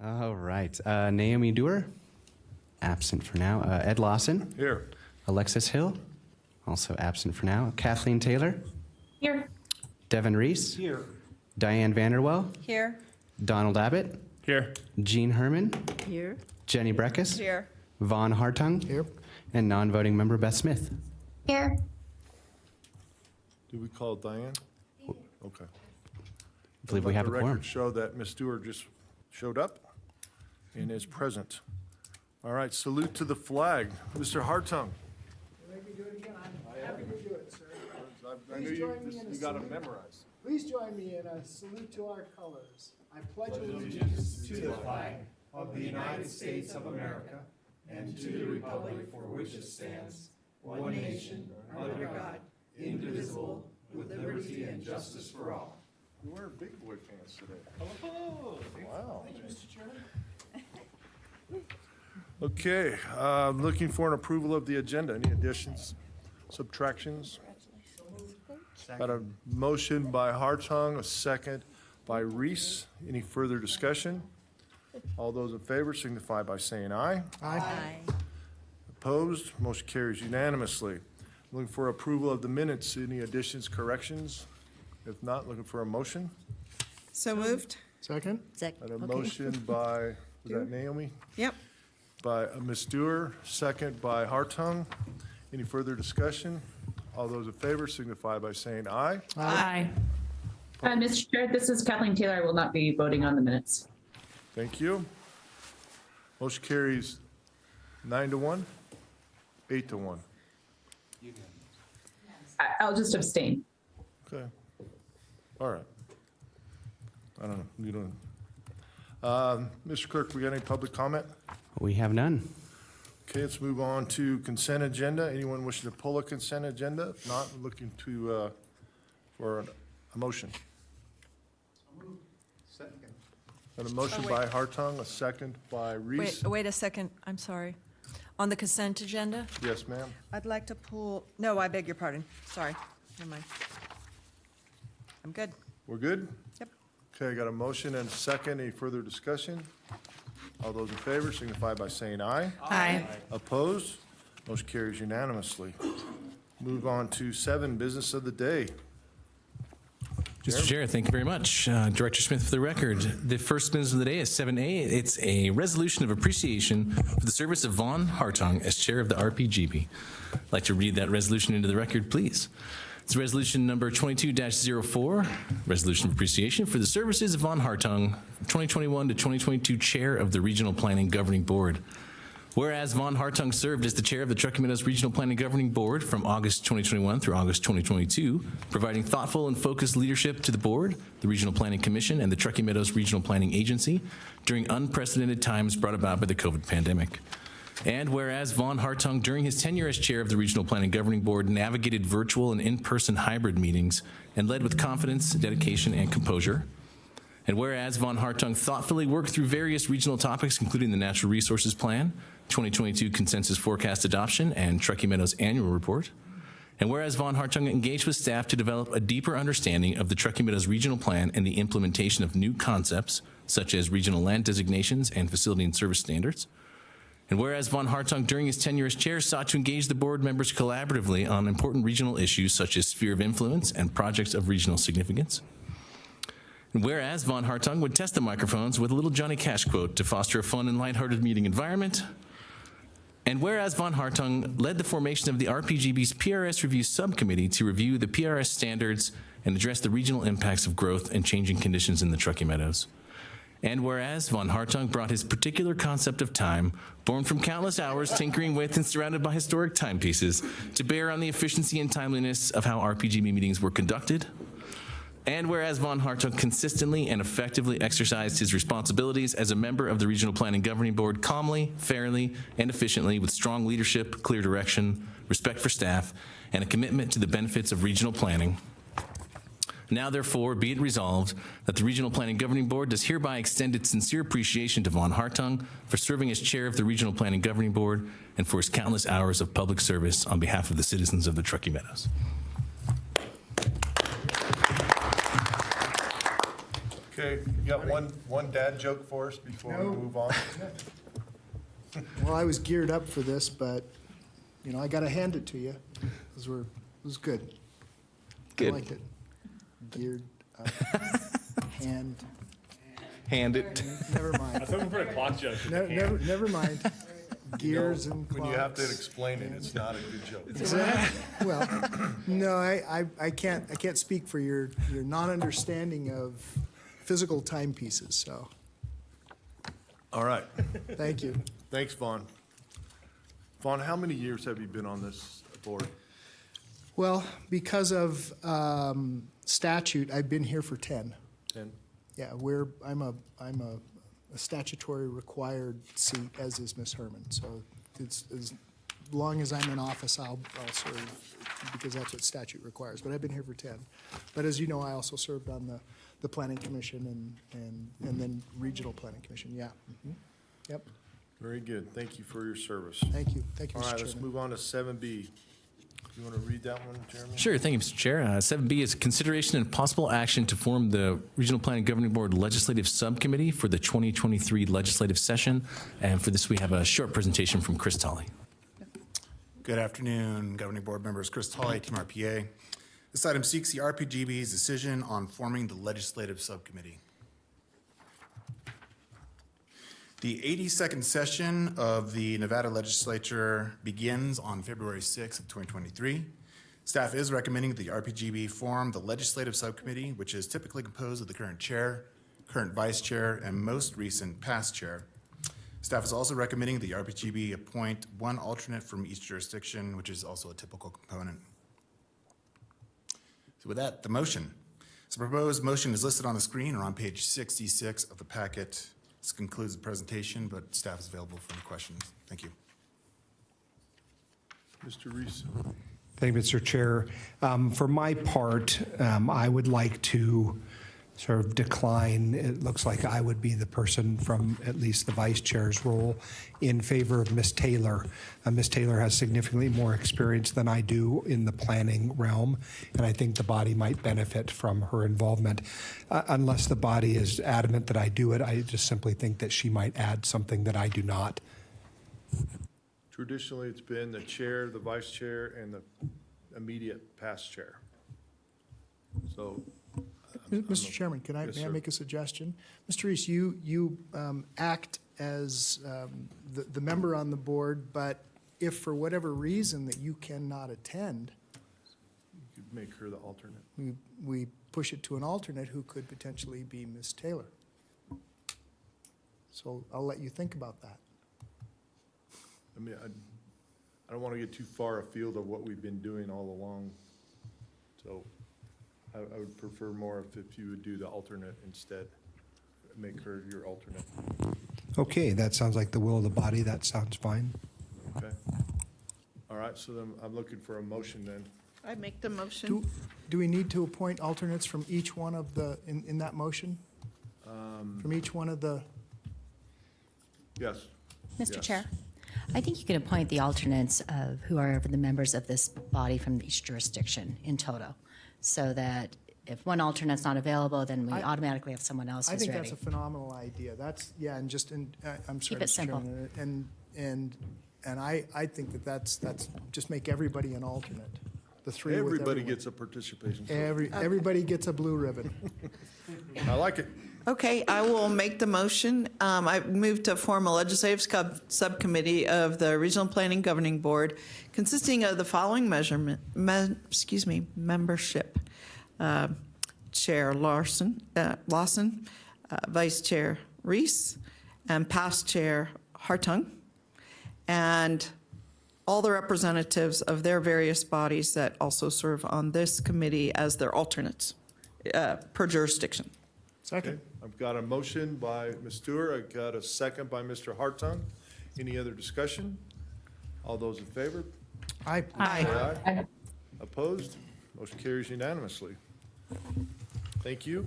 All right. Naomi Dewar, absent for now. Ed Lawson, Here. Alexis Hill, also absent for now. Kathleen Taylor, Here. Devin Reese, Here. Diane Vanderwell, Here. Donald Abbott, Here. Jean Herman, Here. Jenny Breckus, Here. Vaughn Hartung, and non-voting member Beth Smith. Here. Did we call Diane? Okay. I believe we have a Let the quorum. record show that Ms. Stewart just showed up and is present. All right, salute to the flag. Mr. Hartung. Make me do it again? I'm happy to do it, sir. I knew you got it memorized. Please join me in a salute to our colors. I pledge allegiance to the flag of the United States of America and to the republic for which it stands, one nation, under God, indivisible, with liberty and justice for all. You're wearing big boy pants today. Wow. Thank you, Mr. Chairman. Okay, looking for an approval of the agenda. Any additions, subtractions? Got a motion by Hartung, a second by Reese. Any further discussion? All those in favor signify by saying aye. Aye. Opposed? Motion carries unanimously. Looking for approval of the minutes. Any additions, corrections? If not, looking for a motion. So moved? Second? Got a motion by, was that Naomi? Yep. By Ms. Dewar, second by Hartung. Any further discussion? All those in favor signify by saying aye. Aye. Mr. Chair, this is Kathleen Taylor. I will not be voting on the minutes. Thank you. Motion carries 9-1, 8-1. I'll just abstain. Okay. All right. I don't know. You don't. Mr. Clerk, we got any public comment? We have none. Okay, let's move on to consent agenda. Anyone wishing to pull a consent agenda? If not, looking to, for a motion. Got a motion Oh, by wait. Hartung, a second by Reese. Wait a second, I'm sorry. On the consent agenda, Yes, ma'am. I'd like to pull, no, I beg your pardon, sorry, never mind. I'm good. We're good? Yep. Okay, I got a motion and a second. Any further discussion? All those in favor signify by saying aye. Aye. Opposed? Motion carries unanimously. Move on to 7, business of the day. Mr. Chair, thank you very much. Director Smith, for the record, the first business of the day is 7A. It's a resolution of appreciation for the service of Vaughn Hartung as chair of the RPGB. I'd like to read that resolution into the record, please. It's resolution number 22-04, resolution of appreciation for the services of Vaughn Hartung, 2021 to 2022 chair of the Regional Planning Governing Board. Whereas Vaughn Hartung served as the chair of the Truckee Meadows Regional Planning Governing Board from August 2021 through August 2022, providing thoughtful and focused leadership to the board, the Regional Planning Commission, and the Truckee Meadows Regional Planning Agency during unprecedented times brought about by the COVID pandemic. And whereas Vaughn Hartung, during his tenure as chair of the Regional Planning Governing Board, navigated virtual and in-person hybrid meetings and led with confidence, dedication, and composure. And whereas Vaughn Hartung thoughtfully worked through various regional topics, including the Natural Resources Plan, 2022 Consensus Forecast Adoption, and Truckee Meadows Annual Report. And whereas Vaughn Hartung engaged with staff to develop a deeper understanding of the Truckee Meadows Regional Plan and the implementation of new concepts, such as regional land designations and facility and service standards. And whereas Vaughn Hartung, during his tenure as chair, sought to engage the board members collaboratively on important regional issues such as sphere of influence and projects of regional significance. And whereas Vaughn Hartung would test the microphones with a little Johnny Cash quote to foster a fun and lighthearted meeting environment. And whereas Vaughn Hartung led the formation of the RPGB's PRS Review Subcommittee to review the PRS standards and address the regional impacts of growth and changing conditions in the Truckee Meadows. And whereas Vaughn Hartung brought his particular concept of time, born from countless hours tinkering with and surrounded by historic timepieces, to bear on the efficiency and timeliness of how RPGB meetings were conducted. And whereas Vaughn Hartung consistently and effectively exercised his responsibilities as a member of the Regional Planning Governing Board calmly, fairly, and efficiently with strong leadership, clear direction, respect for staff, and a commitment to the benefits of regional planning. Now, therefore, be it resolved that the Regional Planning Governing Board does hereby extend its sincere appreciation to Vaughn Hartung for serving as chair of the Regional Planning Governing Board and for his countless hours of public service on behalf of the citizens of the Truckee Meadows. Okay, you got one dad joke for us before we No. move on? Well, I was geared up for this, but, you know, I gotta hand it to you. It was good. I Good. liked it. Geared up. Hand it. Never mind. hoping for a clock joke. Never mind. Gears and When you have to clocks. explain it, it's not a good joke. Well, no, I can't speak for your non-understanding of physical timepieces, so, All right, thank you. thanks, Vaughn. Vaughn, how many years have you been on this board? Well, because of statute, I've been here for 10. 10? Yeah, I'm a statutory required seat, as is Ms. Herman. So it's, as long as I'm in office, I'll serve, because that's what statute requires. But I've been here for 10. But as you know, I also served on the Planning Commission and then Regional Planning Commission, yeah. Mhm. Yep, Very good. Thank you for your service. thank you, Mr. All right, let's Chairman. move on to 7B. You want to read that one, Jeremy? Sure, thank you, Mr. Chair. 7B is consideration and possible action to form the Regional Planning Governing Board Legislative Subcommittee for the 2023 legislative session. And for this, we have a short presentation from Chris Tolley. Good afternoon, Governing Board members. Chris Tolley, Team RPA. This item seeks the RPGB's decision on forming the legislative subcommittee. The 82nd session of the Nevada Legislature begins on February 6th of 2023. Staff is recommending the RPGB form the legislative subcommittee, which is typically composed of the current chair, current vice chair, and most recent past chair. Staff is also recommending the RPGB appoint one alternate from each jurisdiction, which is also a typical component. So with that, the motion. So the proposed motion is listed on the screen or on page 66 of the packet. This concludes the presentation, but staff is available for any questions. Thank you. Mr. Reese? Thank you, Mr. Chair. For my part, I would like to sort of decline. It looks like I would be the person from at least the vice chair's role in favor of Ms. Taylor. Ms. Taylor has significantly more experience than I do in the planning realm, and I think the body might benefit from her involvement. Unless the body is adamant that I do it, I just simply think that she might add something that I do not. Traditionally, it's been the chair, the vice chair, and the immediate past chair. So, Mr. Chairman, Yes, may I sir. make a suggestion? Mr. Reese, you act as the member on the board, but if for whatever reason that you cannot attend, you could make her the alternate. we push it to an alternate who could potentially be Ms. Taylor. So I'll let you think about that. I mean, I don't want to get too far afield of what we've been doing all along. So I would prefer more if you would do the alternate instead, make her your alternate. Okay, that sounds like the will of the body. That sounds fine. Okay? All right, so then I'm looking for a motion then. I make the motion. Do we need to appoint alternates from each one of in that motion? From each one of the, Yes. Mr. Yes. Chair, I think you can appoint the alternates of who are the members of this body from each jurisdiction in toto, so that if one alternate's not available, then we automatically have someone else I who's think ready. that's a phenomenal idea. That's, yeah, and just, I'm sorry, Keep it Mr. simple. Chairman, and I think that's, just make everybody an alternate. The three with Everybody everyone. gets a participation. trophy. Everybody gets a blue ribbon. I like it. Okay, I will make the motion. I move to form a legislative subcommittee of the Regional Planning Governing Board consisting of the following membership. Chair Lawson, Vice Chair Reese, and past Chair Hartung, and all the representatives of their various bodies that also serve on this committee as their alternates per jurisdiction. Second. Okay, I've got a motion by Ms. Stewart. I've got a second by Mr. Hartung. Any other discussion? All those in favor? Aye. Say aye. Opposed? Motion carries unanimously. Thank you.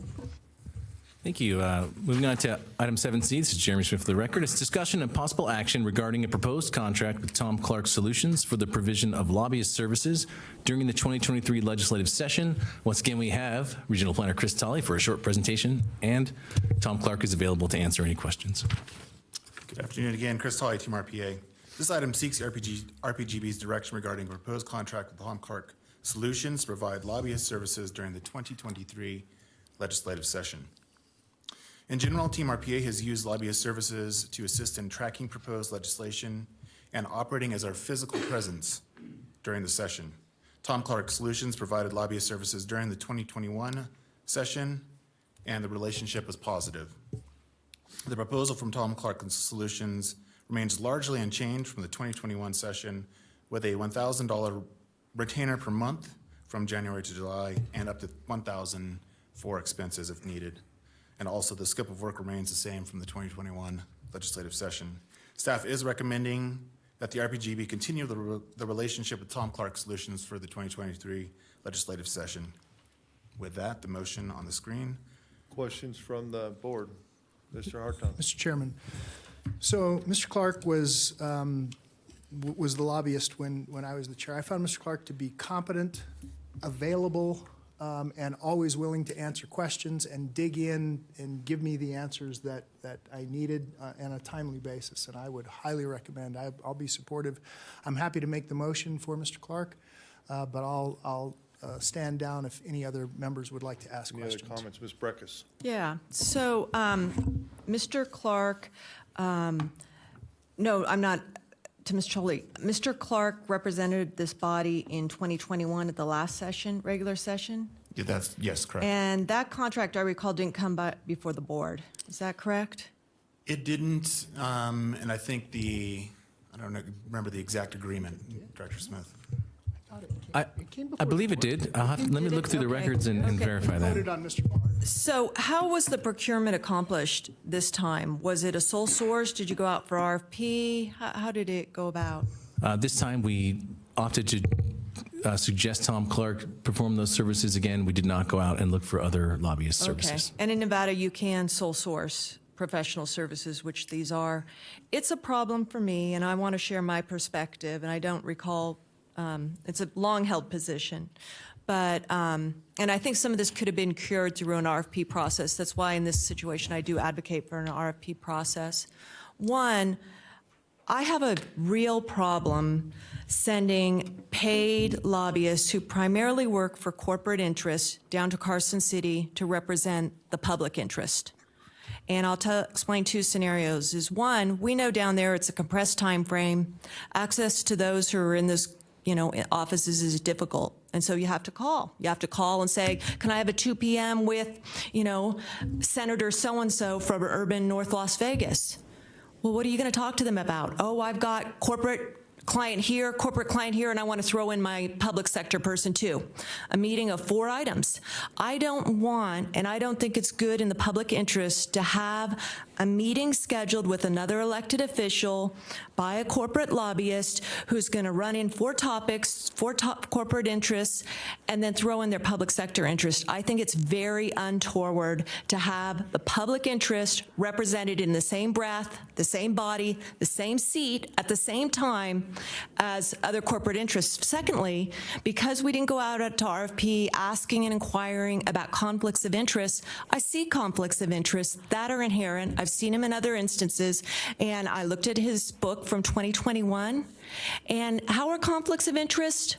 Thank you. Moving on to item 7C, this is Jeremy Smith for the record. It's discussion and possible action regarding a proposed contract with Tom Clark Solutions for the provision of lobbyist services during the 2023 legislative session. Once again, we have Regional Planner Chris Tolley for a short presentation, and Tom Clark is available to answer any questions. Good afternoon again. Chris Tolley, Team RPA. This item seeks RPGB's direction regarding a proposed contract with Tom Clark Solutions to provide lobbyist services during the 2023 legislative session. In general, Team RPA has used lobbyist services to assist in tracking proposed legislation and operating as our physical presence during the session. Tom Clark Solutions provided lobbyist services during the 2021 session, and the relationship was positive. The proposal from Tom Clark Solutions remains largely unchanged from the 2021 session, with a $1,000 retainer per month from January to July and up to $1,000 for expenses if needed. And also the scope of work remains the same from the 2021 legislative session. Staff is recommending that the RPGB continue the relationship with Tom Clark Solutions for the 2023 legislative session. With that, the motion on the screen. Questions from the board? Mr. Hartung. Mr. Chairman, so Mr. Clark was the lobbyist when I was the chair. I found Mr. Clark to be competent, available, and always willing to answer questions and dig in and give me the answers that I needed on a timely basis. And I would highly recommend, I'll be supportive. I'm happy to make the motion for Mr. Clark, but I'll stand down if any other members would like to ask Any questions. other comments? Ms. Breckus. Yeah, so, Mr. Clark, no, I'm not, to Ms. Cholly. Mr. Clark represented this body in 2021 at the last session, regular session? Yeah, yes, correct. And that contract, I recall, didn't come before the board. Is that correct? It didn't, and I think I don't remember the exact agreement, Director Smith. I believe it did. Let me look through the Okay. records and Okay. verify that. Voted on Mr. Clark. So how was the procurement accomplished this time? Was it a sole source? Did you go out for RFP? How did it go about? This time, we opted to suggest Tom Clark perform those services again. We did not go out and look for other lobbyist services. And in Nevada, you can sole source professional services, which these are. It's a problem for me, and I want to share my perspective, and I don't recall, it's a long-held position. But, and I think some of this could have been cured through an RFP process. That's why in this situation, I do advocate for an RFP process. One, I have a real problem sending paid lobbyists who primarily work for corporate interests down to Carson City to represent the public interest. And I'll explain two scenarios. Is one, we know down there it's a compressed time frame. Access to those who are in those offices is difficult. And so you have to call. You have to call and say, can I have a 2 p.m. with, Senator so-and-so from urban North Las Vegas? Well, what are you going to talk to them about? Oh, I've got corporate client here, and I want to throw in my public sector person too. A meeting of 4 items. I don't want, and I don't think it's good in the public interest to have a meeting scheduled with another elected official by a corporate lobbyist who's going to run in 4 topics, 4 top corporate interests, and then throw in their public sector interest. I think it's very untoward to have the public interest represented in the same breath, the same body, the same seat at the same time as other corporate interests. Secondly, because we didn't go out to RFP asking and inquiring about conflicts of interest, I see conflicts of interest that are inherent. I've seen them in other instances, and I looked at his book from 2021, and how are conflicts of interest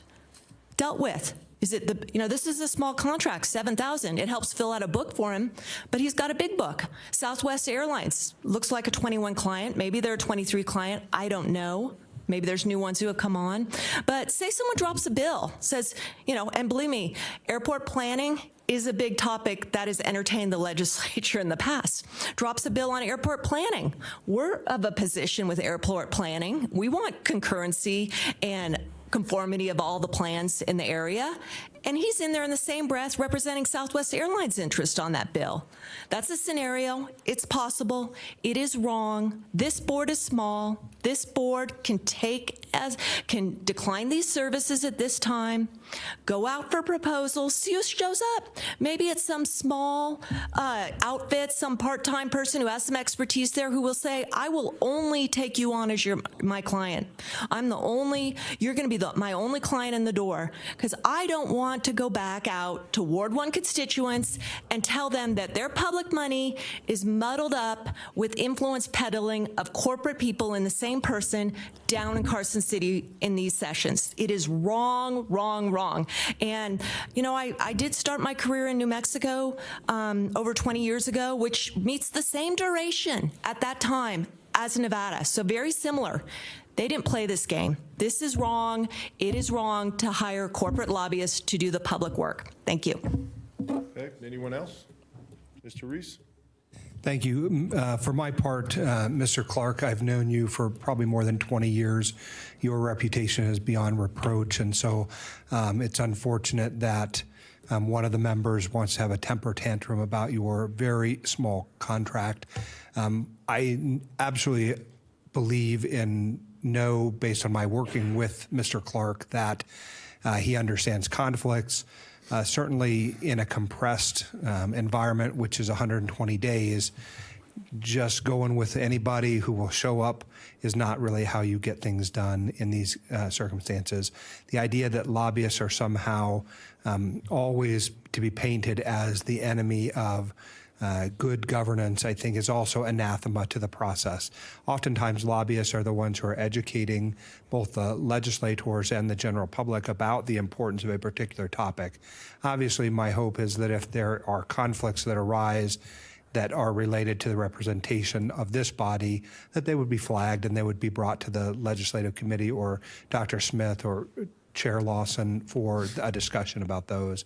dealt with? Is it this is a small contract, $7,000. It helps fill out a book for him, but he's got a big book. Southwest Airlines looks like a 21 client. Maybe they're a 23 client. I don't know. Maybe there's new ones who have come on. But say someone drops a bill, says, and believe me, airport planning is a big topic that has entertained the legislature in the past. Drops a bill on airport planning. We're of a position with airport planning. We want concurrency and conformity of all the plans in the area. and he's in there in the same breath representing Southwest Airlines' interest on that bill. That's a scenario. It's possible. It is wrong. This board is small. This board can decline these services at this time, go out for proposals, see who shows up. Maybe it's some small outfit, some part-time person who has some expertise there who will say, I will only take you on as my client. You're going to be my only client in the door, because I don't want to go back out to Ward 1 constituents and tell them that their public money is muddled up with influence peddling of corporate people in the same person down in Carson City in these sessions. It is wrong, wrong, wrong. And, I did start my career in New Mexico over 20 years ago, which meets the same duration at that time as Nevada. So very similar. They didn't play this game. This is wrong. It is wrong to hire corporate lobbyists to do the public work. Thank you. Okay, anyone else? Mr. Reese? Thank you. For my part, Mr. Clark, I've known you for probably more than 20 years. Your reputation is beyond reproach, and so it's unfortunate that one of the members wants to have a temper tantrum about your very small contract. I absolutely believe based on my working with Mr. Clark, that he understands conflicts. Certainly in a compressed environment, which is 120 days, just going with anybody who will show up is not really how you get things done in these circumstances. The idea that lobbyists are somehow always to be painted as the enemy of good governance, I think, is also anathema to the process. Oftentimes, lobbyists are the ones who are educating both the legislators and the general public about the importance of a particular topic. Obviously, my hope is that if there are conflicts that arise that are related to the representation of this body, that they would be flagged and they would be brought to the legislative committee or Dr. Smith or Chair Lawson for a discussion about those.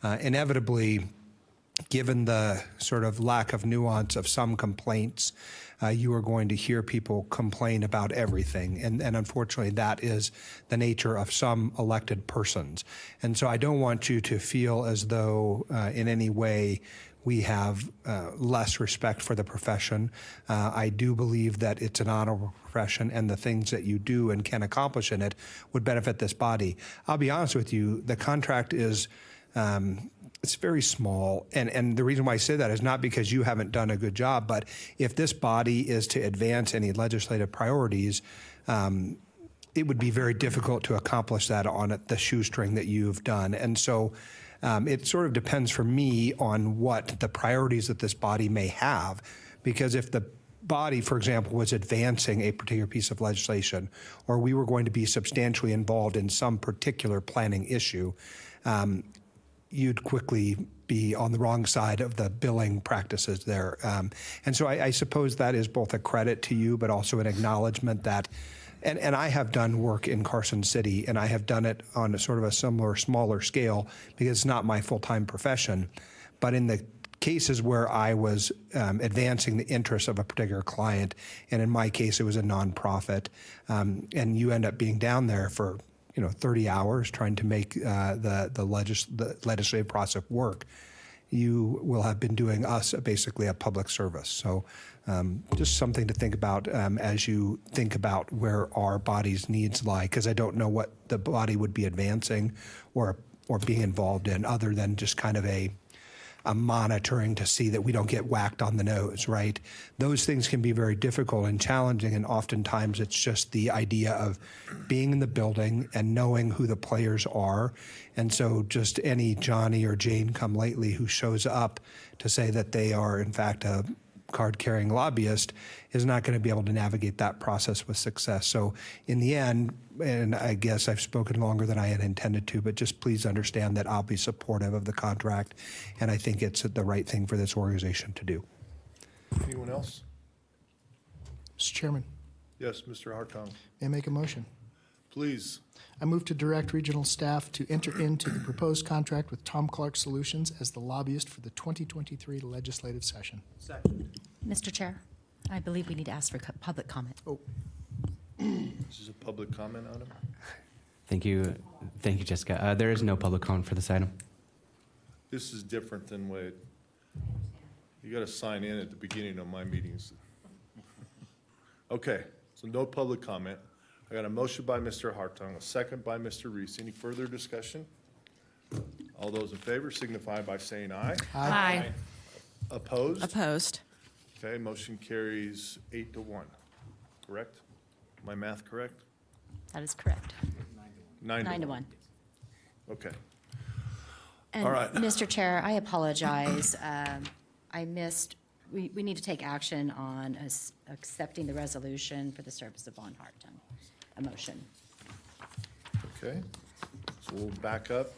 Inevitably, given the sort of lack of nuance of some complaints, you are going to hear people complain about everything. And unfortunately, that is the nature of some elected persons. And so I don't want you to feel as though in any way we have less respect for the profession. I do believe that it's an honorable profession, and the things that you do and can accomplish in it would benefit this body. I'll be honest with you, the contract is it's very small, and the reason why I say that is not because you haven't done a good job, but if this body is to advance any legislative priorities, it would be very difficult to accomplish that on the shoestring that you've done. And so it sort of depends for me on what the priorities that this body may have, because if the body, for example, was advancing a particular piece of legislation, or we were going to be substantially involved in some particular planning issue, you'd quickly be on the wrong side of the billing practices there. And so I suppose that is both a credit to you, but also an acknowledgement that, and I have done work in Carson City, and I have done it on a sort of a similar, smaller scale, because it's not my full-time profession. But in the cases where I was advancing the interests of a particular client, and in my case, it was a nonprofit, and you end up being down there for 30 hours trying to make the legislative process work, you will have been doing us basically a public service. So just something to think about as you think about where our body's needs lie, because I don't know what the body would be advancing or being involved in other than just kind of a monitoring to see that we don't get whacked on the nose, right? Those things can be very difficult and challenging, and oftentimes it's just the idea of being in the building and knowing who the players are. And so just any Johnny or Jane come lately who shows up to say that they are in fact a card-carrying lobbyist is not going to be able to navigate that process with success. So in the end, and I guess I've spoken longer than I had intended to, but just please understand that I'll be supportive of the contract, and I think it's the right thing for this organization to do. Anyone else? Mr. Chairman, Yes, Mr. Hartong, may I make a motion? please. I move to direct regional staff to enter into the proposed contract with Tom Clark Solutions as the lobbyist for the 2023 legislative session. Mr. Chair, I believe we need to ask for public comment. This is a public comment item. Thank you, Jessica. There is no public comment for this item. This is different than what, you got to sign in at the beginning of my meetings. Okay, so no public comment. I got a motion by Mr. Hartung, a second by Mr. Reese. Any further discussion? All those in favor signify by saying aye. Aye. Opposed? Opposed. Okay, motion carries 8-1. Correct? My math correct? That is correct. 9 to 1. Okay. And All right. Mr. Chair, I apologize. I missed, we need to take action on accepting the resolution for the service of Von Hartung. A motion. Okay, so we'll back up,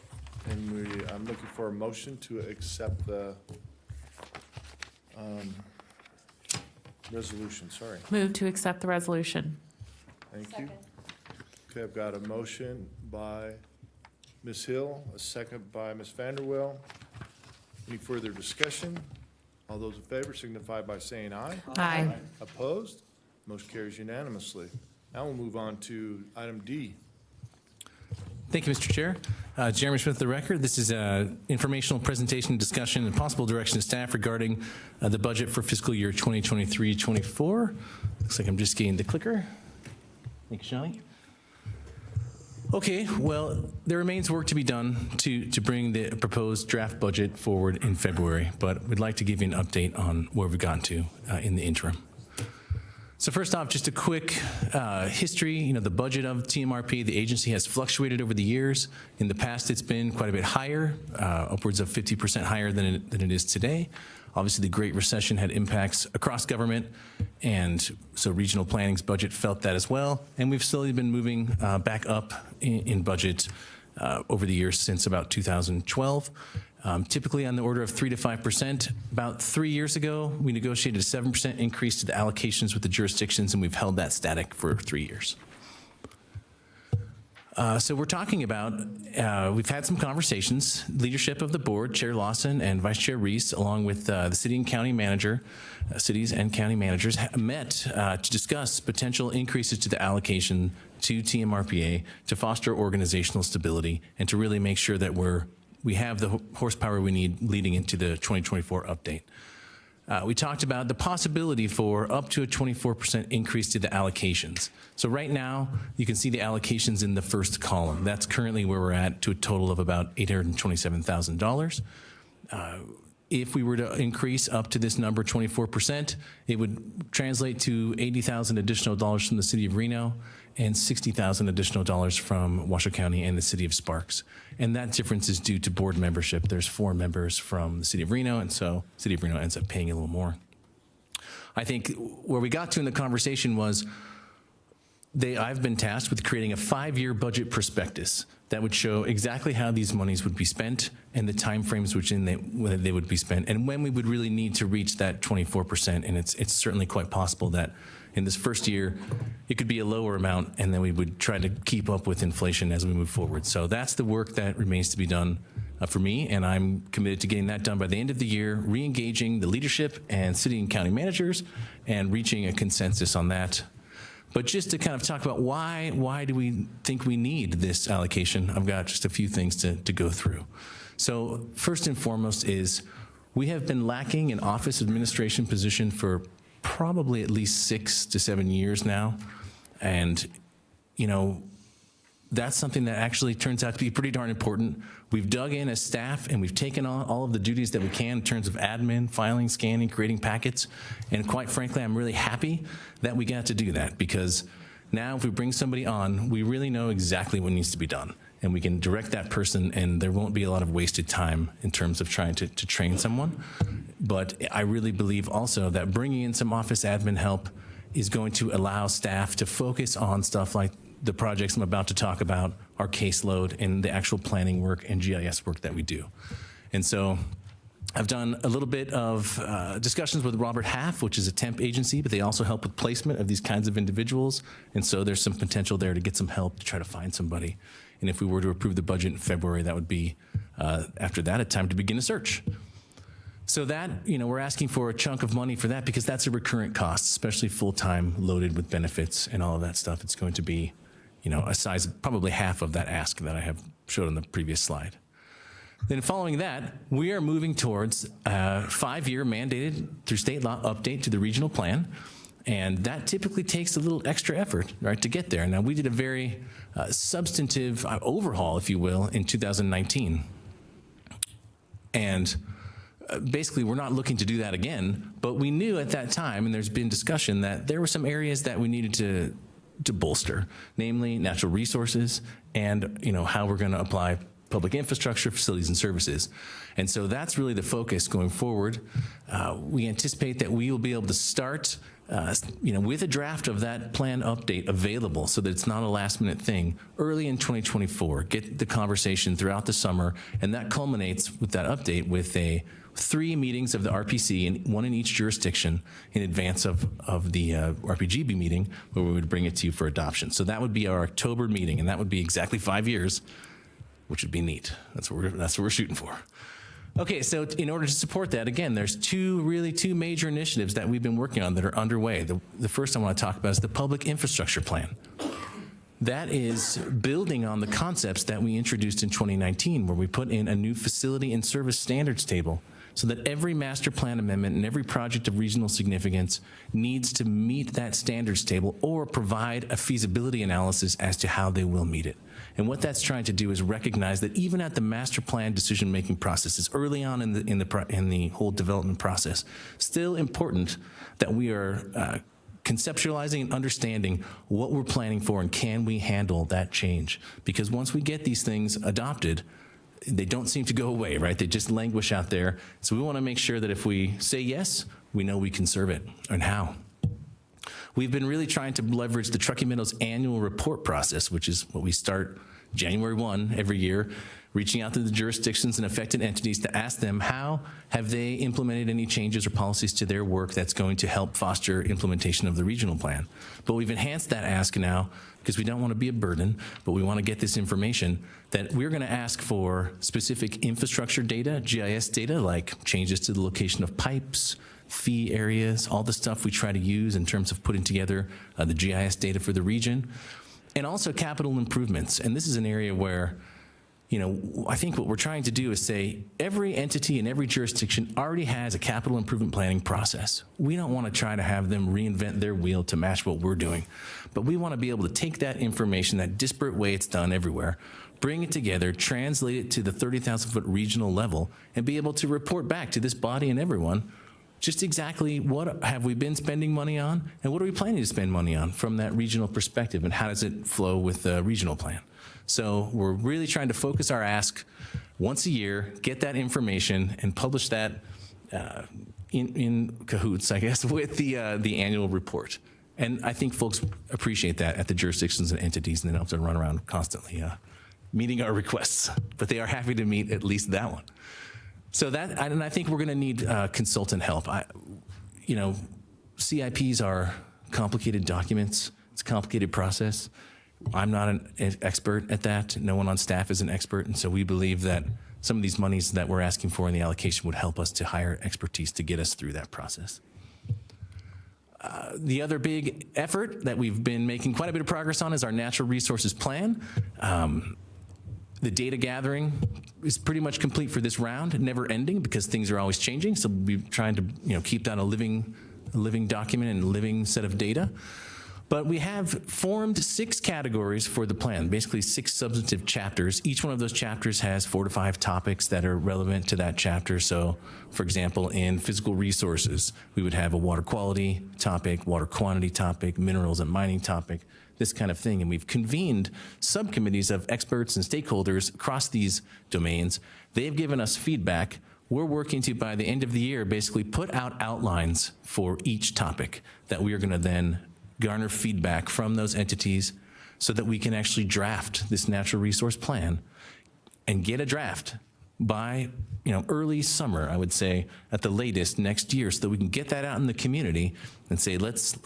and I'm looking for a motion to accept the resolution, sorry. Move to accept the resolution. Thank you. Okay, I've got a motion by Ms. Hill, a second by Ms. Vanderwell. Any further discussion? All those in favor signify by saying aye. Aye. Opposed? Motion carries unanimously. Now we'll move on to item D. Thank you, Mr. Chair. Jeremy Smith, the record. This is an informational presentation, discussion, and possible direction to staff regarding the budget for fiscal year 2023-24. Looks like I'm just getting the clicker. Thank you, Shelley. Okay, well, there remains work to be done to bring the proposed draft budget forward in February, but we'd like to give you an update on where we've gotten to in the interim. So first off, just a quick history. The budget of TMRP, the agency, has fluctuated over the years. In the past, it's been quite a bit higher, upwards of 50% higher than it is today. Obviously, the Great Recession had impacts across government, and so regional planning's budget felt that as well. And we've slowly been moving back up in budget over the years since about 2012. Typically on the order of 3 to 5%. About 3 years ago, we negotiated a 7% increase to the allocations with the jurisdictions, and we've held that static for 3 years. So we're talking about, we've had some conversations, leadership of the board, Chair Lawson and Vice Chair Reese, along with the city and county manager, cities and county managers met to discuss potential increases to the allocation to TMRPA to foster organizational stability and to really make sure that we have the horsepower we need leading into the 2024 update. We talked about the possibility for up to a 24% increase to the allocations. So right now, you can see the allocations in the first column. That's currently where we're at, to a total of about $827,000. If we were to increase up to this number, 24%, it would translate to $80,000 additional dollars from the city of Reno and $60,000 additional dollars from Washoe County and the city of Sparks. And that difference is due to board membership. There's 4 members from the city of Reno, and so the city of Reno ends up paying a little more. I think where we got to in the conversation was I've been tasked with creating a 5-year budget prospectus that would show exactly how these monies would be spent and the timeframes within they would be spent and when we would really need to reach that 24%. And it's certainly quite possible that in this first year, it could be a lower amount, and then we would try to keep up with inflation as we move forward. So that's the work that remains to be done for me, and I'm committed to getting that done by the end of the year, re-engaging the leadership and city and county managers and reaching a consensus on that. But just to kind of talk about why do we think we need this allocation, I've got just a few things to go through. So first and foremost is we have been lacking an office administration position for probably at least 6 to 7 years now. And, that's something that actually turns out to be pretty darn important. We've dug in as staff and we've taken on all of the duties that we can in terms of admin, filing, scanning, creating packets. And quite frankly, I'm really happy that we got to do that, because now if we bring somebody on, we really know exactly what needs to be done. And we can direct that person, and there won't be a lot of wasted time in terms of trying to train someone. But I really believe also that bringing in some office admin help is going to allow staff to focus on stuff like the projects I'm about to talk about, our caseload, and the actual planning work and GIS work that we do. And so I've done a little bit of discussions with Robert Half, which is a temp agency, but they also help with placement of these kinds of individuals. And so there's some potential there to get some help to try to find somebody. And if we were to approve the budget in February, that would be, after that, a time to begin a search. So that, we're asking for a chunk of money for that because that's a recurrent cost, especially full-time loaded with benefits and all of that stuff. It's going to be a size of probably half of that ask that I have showed on the previous slide. Then following that, we are moving towards a 5-year mandated through state law update to the regional plan. And that typically takes a little extra effort, right, to get there. Now, we did a very substantive overhaul, if you will, in 2019. And basically, we're not looking to do that again, but we knew at that time, and there's been discussion, that there were some areas that we needed to bolster, namely natural resources and, how we're going to apply public infrastructure, facilities, and services. And so that's really the focus going forward. We anticipate that we will be able to start with a draft of that plan update available so that it's not a last minute thing early in 2024, get the conversation throughout the summer, and that culminates with that update with 3 meetings of the RPC, and 1 in each jurisdiction in advance of the RPGB meeting where we would bring it to you for adoption. So that would be our October meeting, and that would be exactly 5 years, which would be neat. That's what we're shooting for. Okay, so in order to support that, again, there's two major initiatives that we've been working on that are underway. The first I want to talk about is the Public Infrastructure Plan. That is building on the concepts that we introduced in 2019, where we put in a new facility and service standards table so that every master plan amendment and every project of regional significance needs to meet that standards table or provide a feasibility analysis as to how they will meet it. And what that's trying to do is recognize that even at the master plan decision-making processes, early on in the whole development process, still important that we are conceptualizing and understanding what we're planning for and can we handle that change. Because once we get these things adopted, they don't seem to go away, right? They just languish out there. So we want to make sure that if we say yes, we know we can serve it and how. We've been really trying to leverage the Truckee Meadows annual report process, which is what we start January 1 every year, reaching out to the jurisdictions and affected entities to ask them how have they implemented any changes or policies to their work that's going to help foster implementation of the regional plan. But we've enhanced that ask now because we don't want to be a burden, but we want to get this information that we're going to ask for specific infrastructure data, GIS data, like changes to the location of pipes, fee areas, all the stuff we try to use in terms of putting together the GIS data for the region, and also capital improvements. And this is an area where, I think what we're trying to do is say every entity in every jurisdiction already has a capital improvement planning process. We don't want to try to have them reinvent their wheel to match what we're doing, but we want to be able to take that information, that disparate way it's done everywhere, bring it together, translate it to the 30,000-foot regional level, and be able to report back to this body and everyone just exactly what have we been spending money on and what are we planning to spend money on from that regional perspective, and how does it flow with the regional plan. So we're really trying to focus our ask once a year, get that information, and publish that in cahoots, I guess, with the annual report. And I think folks appreciate that at the jurisdictions and entities, and they don't have to run around constantly meeting our requests. But they are happy to meet at least that one. So that, and I think we're going to need consultant help. CIPs are complicated documents. It's a complicated process. I'm not an expert at that. No one on staff is an expert. And so we believe that some of these monies that we're asking for in the allocation would help us to hire expertise to get us through that process. The other big effort that we've been making quite a bit of progress on is our natural resources plan. The data gathering is pretty much complete for this round, never ending because things are always changing. So we're trying to keep that a living document and a living set of data. But we have formed 6 categories for the plan, basically 6 substantive chapters. Each one of those chapters has 4 to 5 topics that are relevant to that chapter. So, for example, in physical resources, we would have a water quality topic, water quantity topic, minerals and mining topic, this kind of thing. And we've convened subcommittees of experts and stakeholders across these domains. They've given us feedback. We're working to, by the end of the year, basically put out outlines for each topic that we are going to then garner feedback from those entities so that we can actually draft this natural resource plan and get a draft by early summer, I would say, at the latest next year, so that we can get that out in the community and say, let's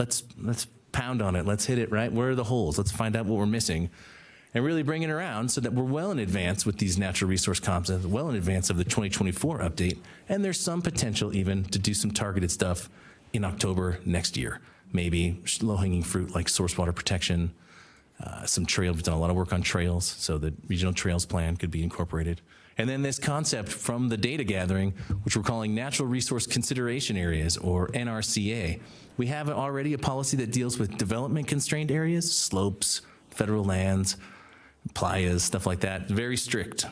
pound on it, let's hit it, right? Where are the holes? Let's find out what we're missing and really bring it around so that we're well in advance with these natural resource concepts, well in advance of the 2024 update. And there's some potential even to do some targeted stuff in October next year. Maybe low-hanging fruit like source water protection, some trail. We've done a lot of work on trails, so the regional trails plan could be incorporated. And then this concept from the data gathering, which we're calling natural resource consideration areas, or NRCA. We have already a policy that deals with development constrained areas, slopes, federal lands, playas, stuff like that, very strict.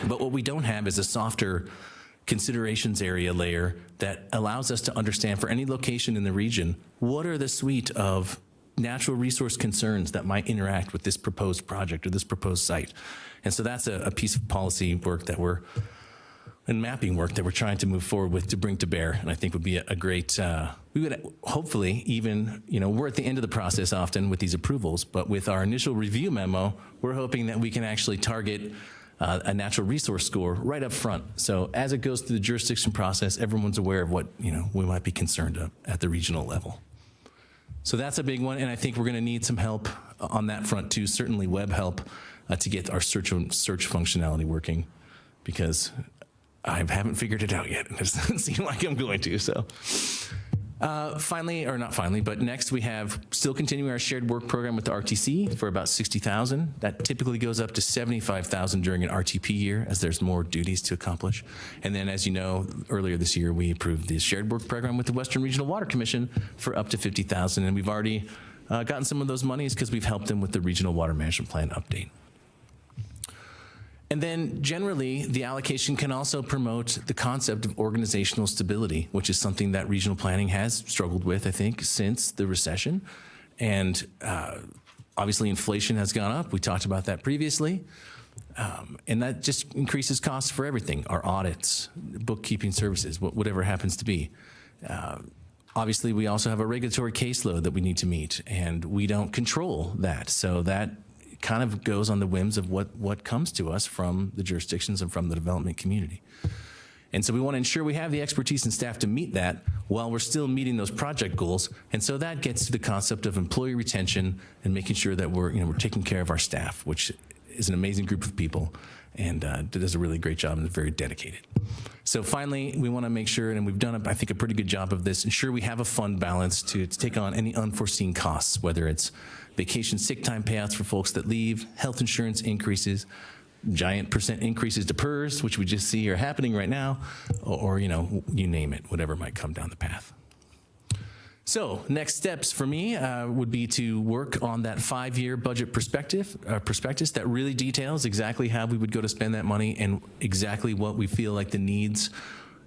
But what we don't have is a softer considerations area layer that allows us to understand for any location in the region, what are the suite of natural resource concerns that might interact with this proposed project or this proposed site. And so that's a piece of policy work that and mapping work that we're trying to move forward with to bring to bear. And I think would be a great, we would hopefully even, we're at the end of the process often with these approvals, but with our initial review memo, we're hoping that we can actually target a natural resource score right up front. So as it goes through the jurisdiction process, everyone's aware of what, we might be concerned of at the regional level. So that's a big one, and I think we're going to need some help on that front too, certainly web help to get our search functionality working, because I haven't figured it out yet. It doesn't seem like I'm going to. So finally, or not finally, but next we have still continuing our shared work program with the RTC for about $60,000. That typically goes up to $75,000 during an RTP year as there's more duties to accomplish. And then, as you know, earlier this year we approved the shared work program with the Western Regional Water Commission for up to $50,000, and we've already gotten some of those monies because we've helped them with the Regional Water Management Plan update. And then generally, the allocation can also promote the concept of organizational stability, which is something that regional planning has struggled with, I think, since the recession. And obviously, inflation has gone up. We talked about that previously. And that just increases costs for everything, our audits, bookkeeping services, whatever it happens to be. Obviously, we also have a regulatory caseload that we need to meet, and we don't control that. So that kind of goes on the whims of what comes to us from the jurisdictions and from the development community. And so we want to ensure we have the expertise and staff to meet that while we're still meeting those project goals. And so that gets to the concept of employee retention and making sure that we're taking care of our staff, which is an amazing group of people and does a really great job and is very dedicated. So finally, we want to make sure, and we've done, I think, a pretty good job of this, ensure we have a fund balance to take on any unforeseen costs, whether it's vacation sick time payouts for folks that leave, health insurance increases, giant percent increases to PERS, which we just see are happening right now, or you name it, whatever might come down the path. So next steps for me would be to work on that 5-year budget prospectus that really details exactly how we would go to spend that money and exactly what we feel like the needs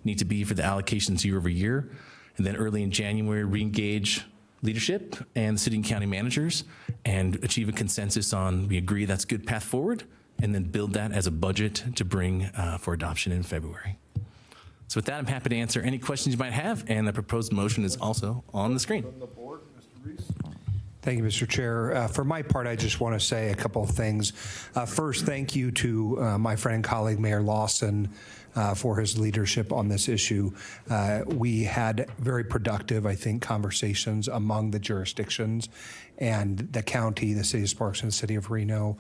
need to be for the allocations year over year. And then early in January, re-engage leadership and city and county managers and achieve a consensus on, we agree that's a good path forward, and then build that as a budget to bring for adoption in February. So with that, I'm happy to answer any questions you might have, and the proposed motion is also on the screen. From the board, Mr. Reese. Thank you, Mr. Chair. For my part, I just want to say a couple of things. First, thank you to my friend and colleague, Mayor Lawson, for his leadership on this issue. We had very productive, I think, conversations among the jurisdictions, and the county, the city of Sparks, and the city of Reno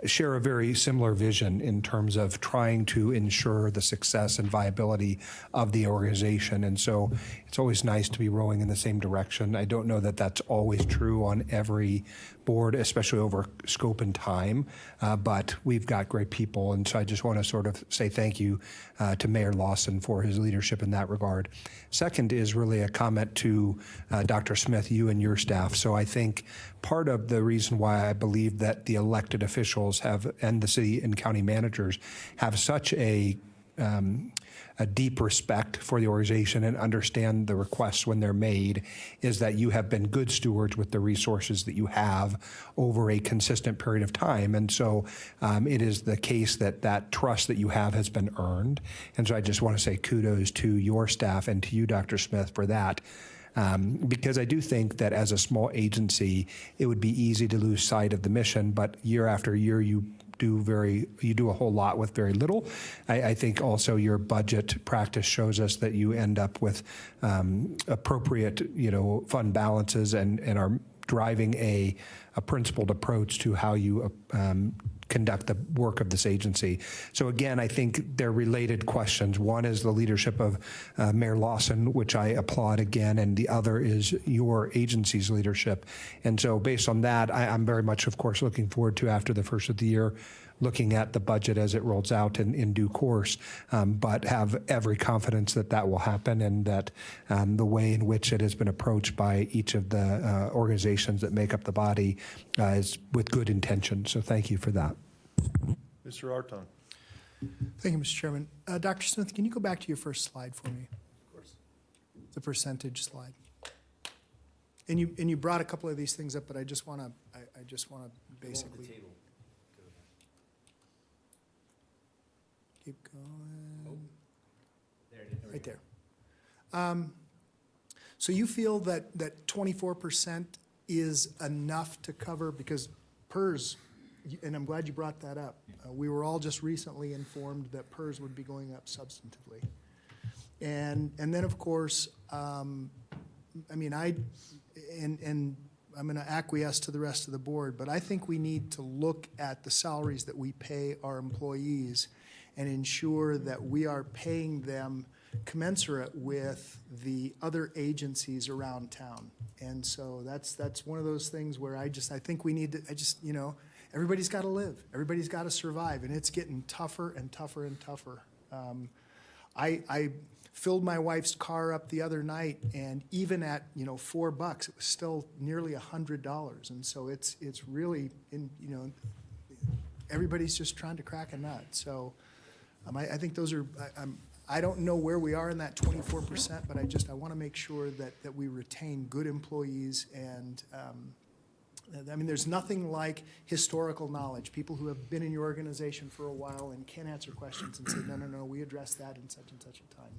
share a very similar vision in terms of trying to ensure the success and viability of the organization. And so it's always nice to be rowing in the same direction. I don't know that that's always true on every board, especially over scope and time, but we've got great people. And so I just want to sort of say thank you to Mayor Lawson for his leadership in that regard. Second is really a comment to Dr. Smith, you and your staff. So I think part of the reason why I believe that the elected officials have, and the city and county managers have such a deep respect for the organization and understand the requests when they're made is that you have been good stewards with the resources that you have over a consistent period of time. And so it is the case that that trust that you have has been earned. And so I just want to say kudos to your staff and to you, Dr. Smith, for that. Because I do think that as a small agency, it would be easy to lose sight of the mission, but year after year you do a whole lot with very little. I think also your budget practice shows us that you end up with appropriate, fund balances and are driving a principled approach to how you conduct the work of this agency. So again, I think they're related questions. One is the leadership of Mayor Lawson, which I applaud again, and the other is your agency's leadership. And so based on that, I'm very much, of course, looking forward to, after the first of the year, looking at the budget as it rolls out in due course, but have every confidence that that will happen, and that the way in which it has been approached by each of the organizations that make up the body is with good intention. So thank you for that. Mr. Hartung. Thank you, Mr. Chairman. Dr. Smith, can you go back to your first slide for me? Of course. The percentage slide. And you brought a couple of these things up, but I just want to basically keep going. Right there. So you feel that 24% is enough to cover, because PERS, and I'm glad you brought that up. We were all just recently informed that PERS would be going up substantively. And then, of course, I'm going to acquiesce to the rest of the board, but I think we need to look at the salaries that we pay our employees and ensure that we are paying them commensurate with the other agencies around town. And so that's one of those things where I think we need to, everybody's got to live. Everybody's got to survive, and it's getting tougher and tougher and tougher. I filled my wife's car up the other night, and even at $4, it was still nearly $100. And so it's really everybody's just trying to crack a nut. So I think those are. I don't know where we are in that 24%, but I want to make sure that we retain good employees. And there's nothing like historical knowledge. People who have been in your organization for a while and can answer questions and say, no, we addressed that in such and such a time.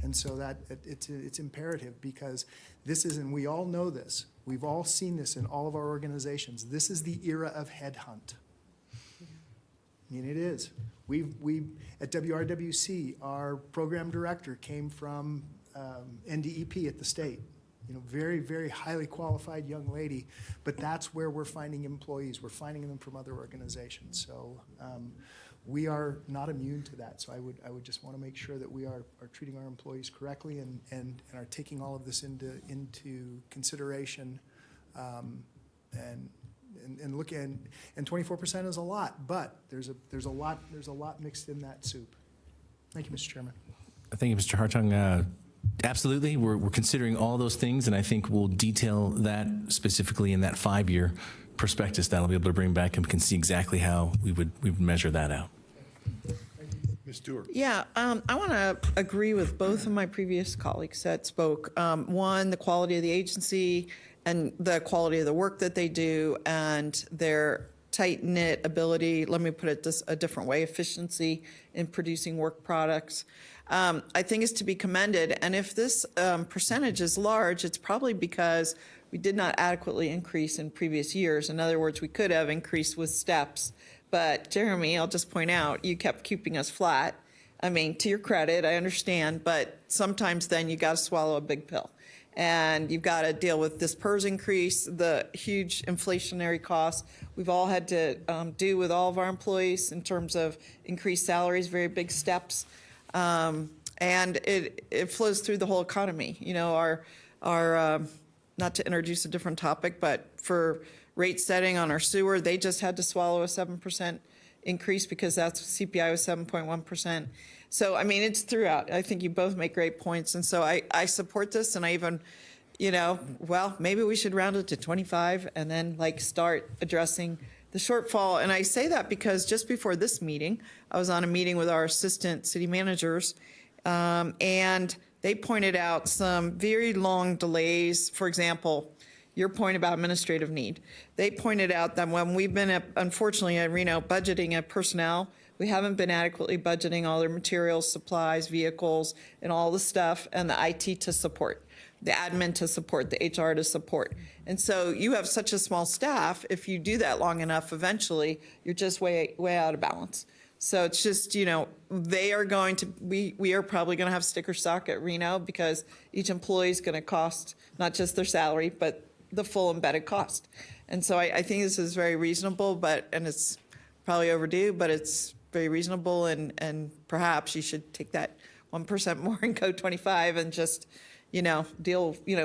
And so that it's imperative, because this is, and we all know this, we've all seen this in all of our organizations. This is the era of headhunt. It is. We at WRWC, our program director came from NDEP at the state. Very, very highly qualified young lady, but that's where we're finding employees. We're finding them from other organizations. So we are not immune to that. So I would just want to make sure that we are treating our employees correctly and are taking all of this into consideration, and look at, and 24% is a lot, but there's a lot mixed in that soup. Thank you, Mr. Chairman. Thank you, Mr. Hartung. Absolutely, we're considering all those things, and I think we'll detail that specifically in that 5-year prospectus that I'll be able to bring back, and we can see exactly how we would measure that out. Ms. Stewart. Yeah, I want to agree with both of my previous colleagues that spoke. One, the quality of the agency and the quality of the work that they do and their tight-knit ability, let me put it this a different way, efficiency in producing work products, I think is to be commended. And if this percentage is large, it's probably because we did not adequately increase in previous years. In other words, we could have increased with steps. But Jeremy, I'll just point out, you kept keeping us flat. To your credit, I understand, but sometimes then you got to swallow a big pill. And you've got to deal with this PERS increase, the huge inflationary costs we've all had to do with all of our employees in terms of increased salaries, very big steps. And it flows through the whole economy. Our not to introduce a different topic, but for rate setting on our sewer, they just had to swallow a 7% increase because that's CPI was 7.1%. So, it's throughout. I think you both make great points. And so I support this, and I even, maybe we should round it to 25 and then start addressing the shortfall. And I say that because just before this meeting, I was on a meeting with our assistant city managers, and they pointed out some very long delays. For example, your point about administrative need. They pointed out that when we've been, unfortunately, at Reno budgeting at personnel, we haven't been adequately budgeting all their materials, supplies, vehicles, and all the stuff, and the IT to support, the admin to support, the HR to support. And so you have such a small staff, if you do that long enough, eventually, you're just way out of balance. So it's just, they are going to, we are probably going to have sticker shock at Reno because each employee is going to cost not just their salary, but the full embedded cost. And so I think this is very reasonable, and it's probably overdue, but it's very reasonable, and perhaps you should take that 1% more in Code 25 and just,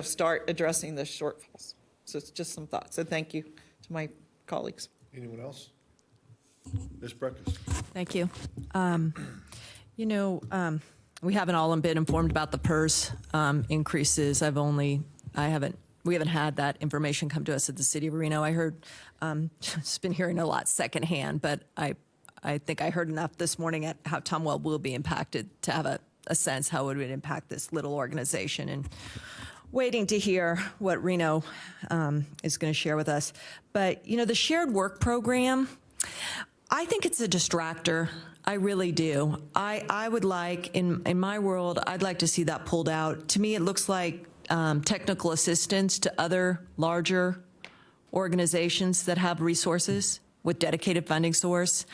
start addressing the shortfalls. So it's just some thoughts, and thank you to my colleagues. Anyone else? Ms. Breckus? Thank you. We haven't all been informed about the PERS increases. We haven't had that information come to us at the City of Reno. I heard, just been hearing a lot secondhand, but I think I heard enough this morning at how Tumwell will be impacted to have a sense how it would impact this little organization, and waiting to hear what Reno is going to share with us. But, the shared work program, I think it's a distractor. I really do. I would like, in my world, I'd like to see that pulled out. To me, it looks like technical assistance to other larger organizations that have resources with dedicated funding source,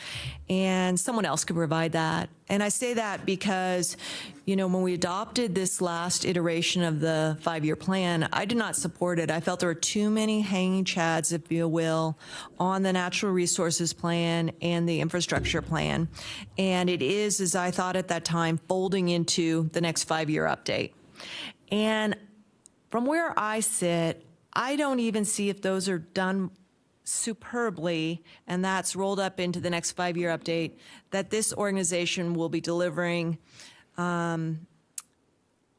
and someone else could provide that. And I say that because, when we adopted this last iteration of the 5-year plan, I did not support it. I felt there were too many hanging chads, if you will, on the natural resources plan and the infrastructure plan. And it is, as I thought at that time, folding into the next 5-year update. And from where I sit, I don't even see if those are done superbly, and that's rolled up into the next 5-year update, that this organization will be delivering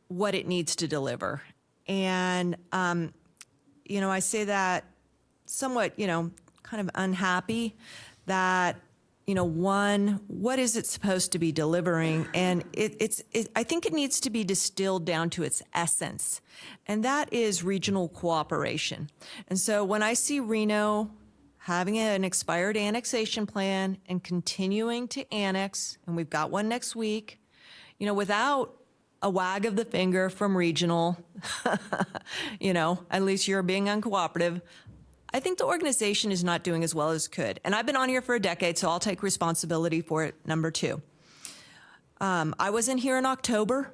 what it needs to deliver. And, I say that somewhat, kind of unhappy that, one, what is it supposed to be delivering? And I think it needs to be distilled down to its essence, and that is regional cooperation. And so when I see Reno having an expired annexation plan and continuing to annex, and we've got one next week, without a wag of the finger from regional, at least you're being uncooperative, I think the organization is not doing as well as it could. And I've been on here for a decade, so I'll take responsibility for it. Number 2. I was in here in October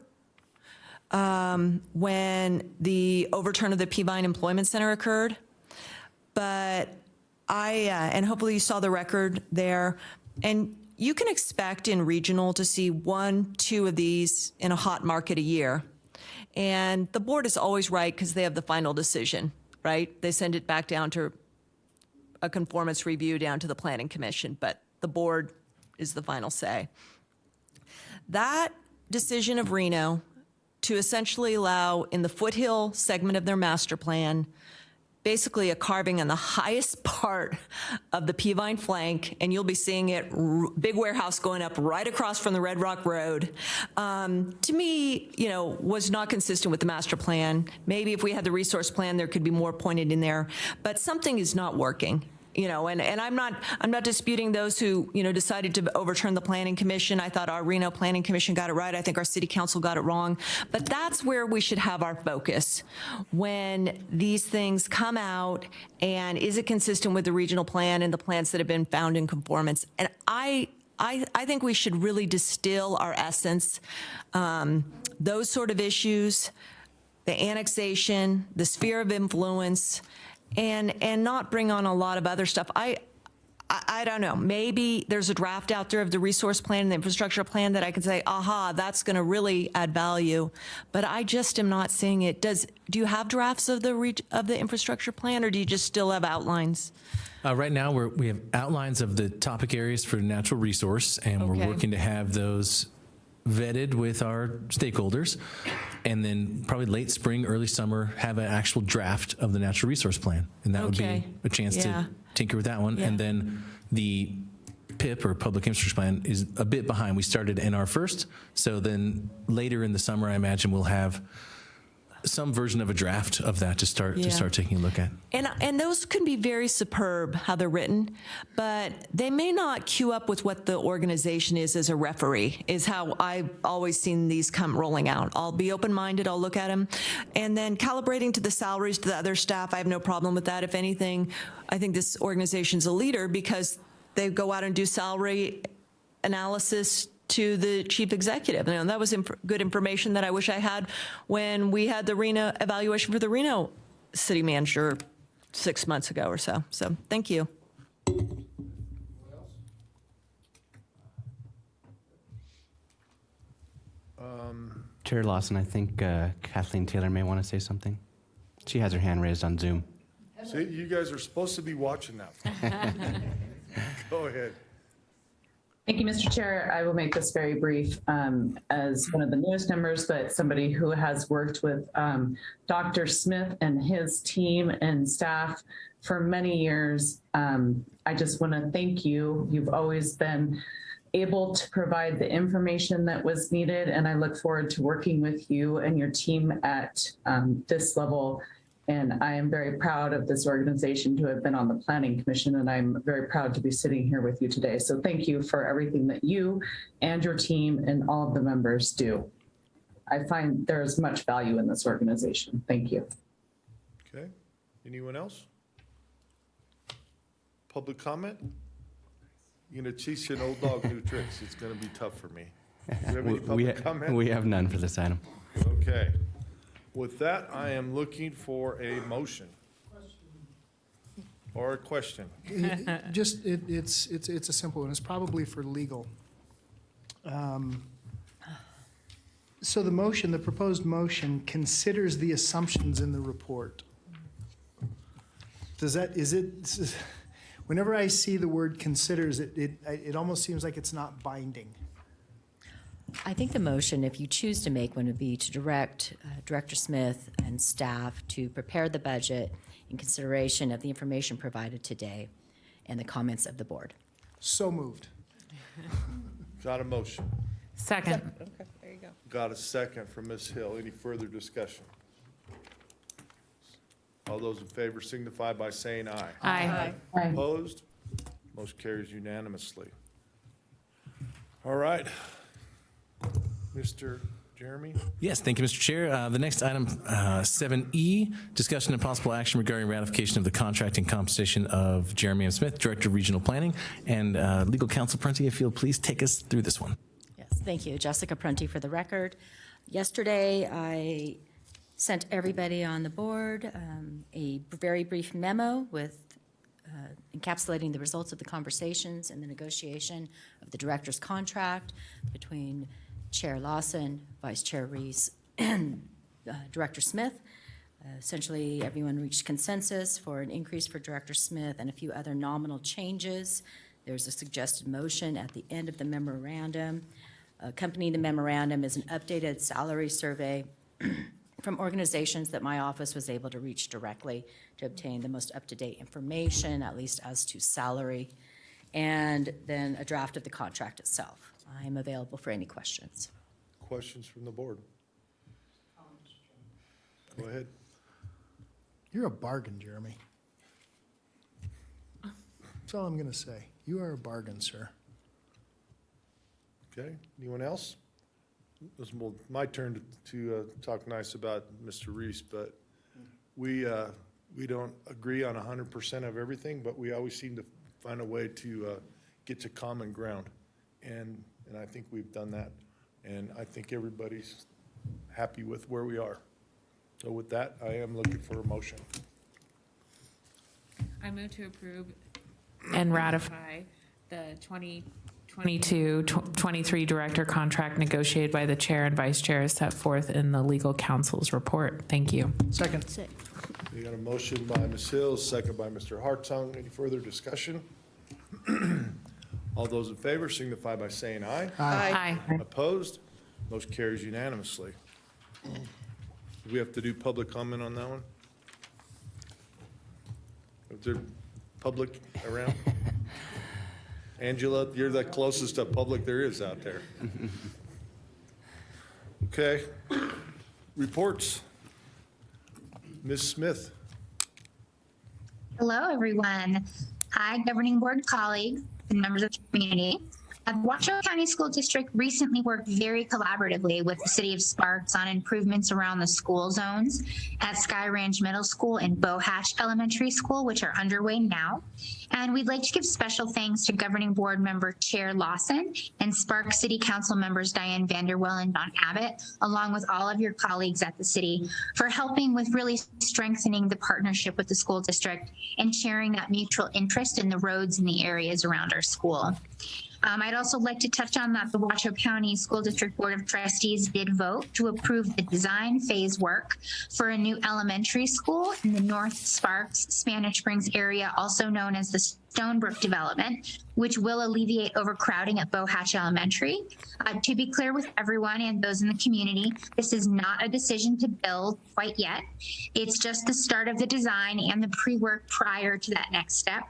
when the overturn of the Peavine Employment Center occurred. But and hopefully you saw the record there, and you can expect in regional to see 1, 2 of these in a hot market a year. And the board is always right because they have the final decision, right? They send it back down to a conformance review down to the Planning Commission, but the board is the final say. That decision of Reno to essentially allow in the foothill segment of their master plan basically a carving on the highest part of the Peavine flank, and you'll be seeing it, big warehouse going up right across from the Red Rock Road, to me, was not consistent with the master plan. Maybe if we had the resource plan, there could be more pointed in there, but something is not working. And I'm not disputing those who, decided to overturn the Planning Commission. I thought our Reno Planning Commission got it right. I think our City Council got it wrong. But that's where we should have our focus when these things come out, and is it consistent with the regional plan and the plans that have been found in conformance? And I think we should really distill our essence, those sort of issues, the annexation, the sphere of influence, and not bring on a lot of other stuff. I don't know. Maybe there's a draft out there of the resource plan and the infrastructure plan that I can say, aha, that's going to really add value. But I just am not seeing it. Do you have drafts of the infrastructure plan, or do you just still have outlines? Right now, we have outlines of the topic areas for natural resource, and Okay. we're working to have those vetted with our stakeholders, and then probably late spring, early summer, have an actual draft of the natural resource plan. And that would Okay. be a chance Yeah. to tinker with that one. Yeah. And then the PIP, or Public Infrastructure Plan, is a bit behind. We started NR first, so then later in the summer, I imagine we'll have some version of a draft of that to start taking a look at. And those can be very superb, how they're written, but they may not queue up with what the organization is as a referee, is how I've always seen these come rolling out. I'll be open-minded, I'll look at them. And then calibrating to the salaries to the other staff, I have no problem with that. If anything, I think this organization's a leader because they go out and do salary analysis to the chief executive. And that was good information that I wish I had when we had the Reno evaluation for the Reno city manager 6 months ago or so. So thank you. Chair Lawson, I think Kathleen Taylor may want to say something. She has her hand raised on Zoom. See, you guys are supposed to be watching that. Go ahead. Thank you, Mr. Chair. I will make this very brief. As one of the newest members, but somebody who has worked with Dr. Smith and his team and staff for many years, I just want to thank you. You've always been able to provide the information that was needed, and I look forward to working with you and your team at this level. And I am very proud of this organization to have been on the Planning Commission, and I'm very proud to be sitting here with you today. So thank you for everything that you and your team and all of the members do. I find there is much value in this organization. Thank you. Okay. Anyone else? Public comment? You're going to teach an old dog new tricks. It's going to be tough for me. Do you have any public comment? We have none for this item. Okay. With that, I am looking for a motion. Or a question. Just, it's a simple one. It's probably for legal. So the motion, the proposed motion considers the assumptions in the report. Does that, is it, whenever I see the word considers, it almost seems like it's not binding. I think the motion, if you choose to make one, would be to direct Director Smith and staff to prepare the budget in consideration of the information provided today and the comments of the board. So moved. Got a motion. Second. Okay, there you go. Got a second from Ms. Hill. Any further discussion? All those in favor signify by saying aye. Aye. Opposed? Motion carries unanimously. All right. Mr. Jeremy? Yes, thank you, Mr. Chair. The next item, 7E, discussion and possible action regarding ratification of the contract and compensation of Jeremy M. Smith, Director of Regional Planning, and Legal Counsel Prunty, if you'll please take us through this one. Yes, thank you. Jessica Prunty for the record. Yesterday, I sent everybody on the board a very brief memo with encapsulating the results of the conversations and the negotiation of the director's contract between Chair Lawson, Vice Chair Reese, and Director Smith. Essentially, everyone reached consensus for an increase for Director Smith and a few other nominal changes. There's a suggested motion at the end of the memorandum. Accompanying the memorandum is an updated salary survey from organizations that my office was able to reach directly to obtain the most up-to-date information, at least as to salary, and then a draft of the contract itself. I am available for any questions. Questions from the board? Go ahead. You're a bargain, Jeremy. That's all I'm going to say. You are a bargain, sir. Okay, anyone else? It's my turn to talk nice about Mr. Reese, but we don't agree on 100% of everything, but we always seem to find a way to get to common ground. And I think we've done that. And I think everybody's happy with where we are. So with that, I am looking for a motion. I move to approve and ratify the 2022-23 director contract negotiated by the chair and vice chair as set forth in the legal counsel's report. Thank you. Second. We got a motion by Ms. Hills, second by Mr. Hartung. Any further discussion? All those in favor signify by saying aye. Aye. Opposed? Motion carries unanimously. Do we have to do public comment on that one? Is there public around? Angela, you're the closest to public there is out there. Okay. Reports. Ms. Smith. Hello, everyone. Hi, governing board colleagues and members of the community. The Washoe County School District recently worked very collaboratively with the City of Sparks on improvements around the school zones at Sky Ranch Middle School and Bohash Elementary School, which are underway now. And we'd like to give special thanks to Governing Board Member Chair Lawson and Sparks City Council members Diane Vanderwell and Don Abbott, along with all of your colleagues at the city, for helping with really strengthening the partnership with the school district and sharing that mutual interest in the roads and the areas around our school. I'd also like to touch on that the Washoe County School District Board of Trustees did vote to approve the design phase work for a new elementary school in the North Sparks, Spanish Springs area, also known as the Stonebrook development, which will alleviate overcrowding at Bohatch Elementary. To be clear with everyone and those in the community, this is not a decision to build quite yet. It's just the start of the design and the pre-work prior to that next step.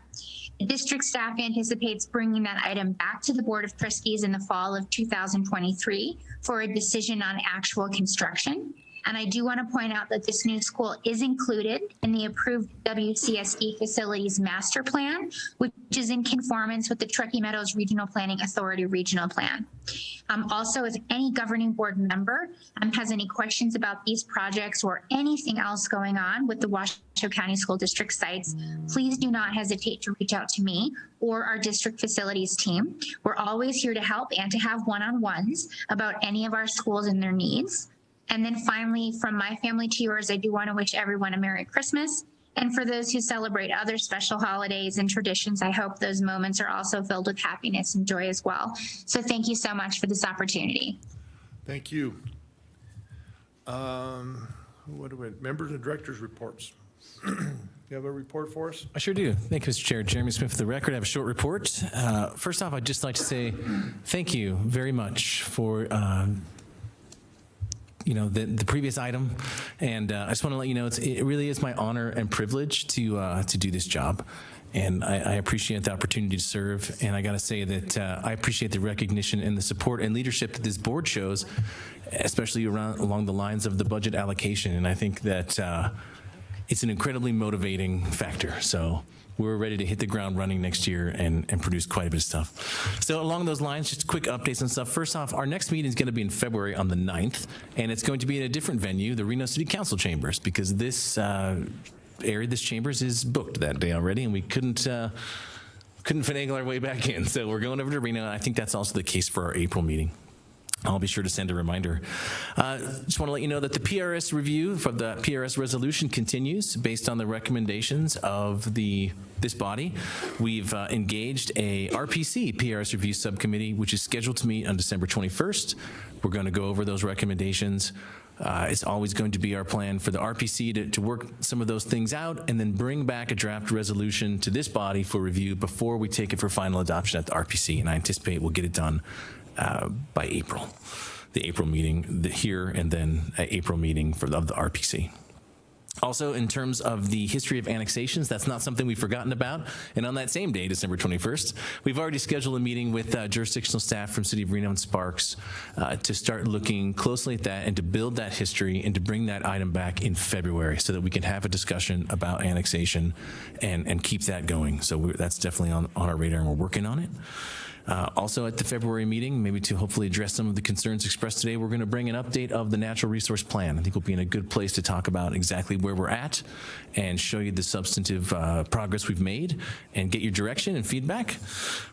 The district staff anticipates bringing that item back to the Board of Trustees in the fall of 2023 for a decision on actual construction. And I do want to point out that this new school is included in the approved WCSD facilities master plan, which is in conformance with the Truckee Meadows Regional Planning Authority regional plan. Also, if any governing board member has any questions about these projects or anything else going on with the Washoe County School District sites, please do not hesitate to reach out to me or our district facilities team. We're always here to help and to have one-on-ones about any of our schools and their needs. And then finally, from my family to yours, I do want to wish everyone a Merry Christmas. And for those who celebrate other special holidays and traditions, I hope those moments are also filled with happiness and joy as well. So thank you so much for this opportunity. Thank you. Members and directors' reports. You have a report for us? I sure do. Thank you, Mr. Chair. Jeremy Smith for the record. I have a short report. First off, I'd just like to say thank you very much for the previous item, and I just want to let you know it really is my honor and privilege to do this job, and I appreciate the opportunity to serve. And I got to say that I appreciate the recognition and the support and leadership that this board shows, especially along the lines of the budget allocation. And I think that it's an incredibly motivating factor. So we're ready to hit the ground running next year and produce quite a bit of stuff. So along those lines, just quick updates and stuff. First off, our next meeting is going to be in February on the 9th, and it's going to be in a different venue, the Reno City Council Chambers, because this this chambers is booked that day already, and we couldn't finagle our way back in. So we're going over to Reno, and I think that's also the case for our April meeting. I'll be sure to send a reminder. Just want to let you know that the PRS review for the PRS resolution continues based on the recommendations of this body. We've engaged a RPC PRS review subcommittee, which is scheduled to meet on December 21st. We're going to go over those recommendations. It's always going to be our plan for the RPC to work some of those things out and then bring back a draft resolution to this body for review before we take it for final adoption at the RPC. And I anticipate we'll get it done by April, the April meeting here, and then an April meeting of the RPC. Also, in terms of the history of annexations, that's not something we've forgotten about. And on that same day, December 21st, we've already scheduled a meeting with jurisdictional staff from City of Reno and Sparks to start looking closely at that and to build that history and to bring that item back in February so that we can have a discussion about annexation and keep that going. So that's definitely on our radar, and we're working on it. Also at the February meeting, maybe to hopefully address some of the concerns expressed today, we're going to bring an update of the natural resource plan. I think we'll be in a good place to talk about exactly where we're at and show you the substantive progress we've made and get your direction and feedback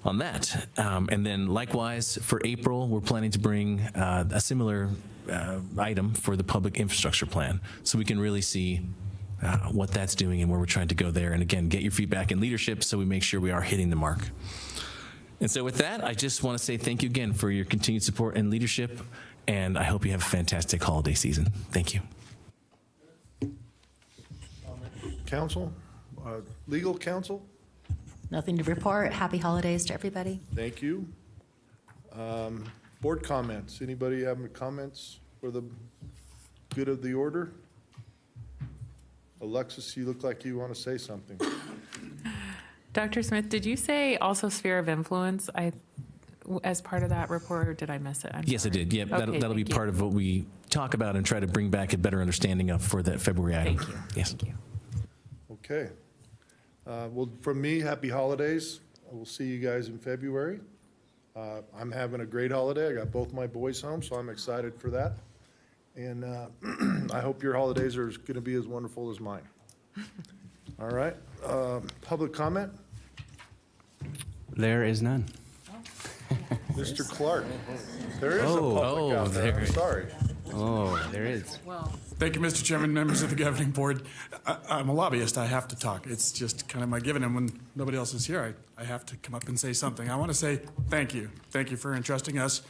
on that. And then likewise for April, we're planning to bring a similar item for the public infrastructure plan so we can really see what that's doing and where we're trying to go there. And again, get your feedback and leadership so we make sure we are hitting the mark. And so with that, I just want to say thank you again for your continued support and leadership, and I hope you have a fantastic holiday season. Thank you. Counsel, legal counsel, Nothing to report. Happy holidays to everybody. thank you. Board comments, anybody have any comments for the good of the order? Alexis, you look like you want to say something. Dr. Smith, did you say also sphere of influence as part of that report, or did I miss it? Yes, I did. Yep, Okay, that'll be thank you. part of what we talk about and try to bring back a better understanding of for that February item. Thank you. Yes. Thank you. Okay. Well, from me, happy holidays. We'll see you guys in February. I'm having a great holiday. I got both my boys home, so I'm excited for that. And I hope your holidays are going to be as wonderful as mine. All right. Public comment? There is none. Mr. Clark. There is a public out there. I'm sorry. Oh, there is. Thank you, Mr. Chairman, members of the governing board. I'm a lobbyist. I have to talk. It's just kind of my given. And when nobody else is here, I have to come up and say something. I want to say thank you. Thank you for entrusting us,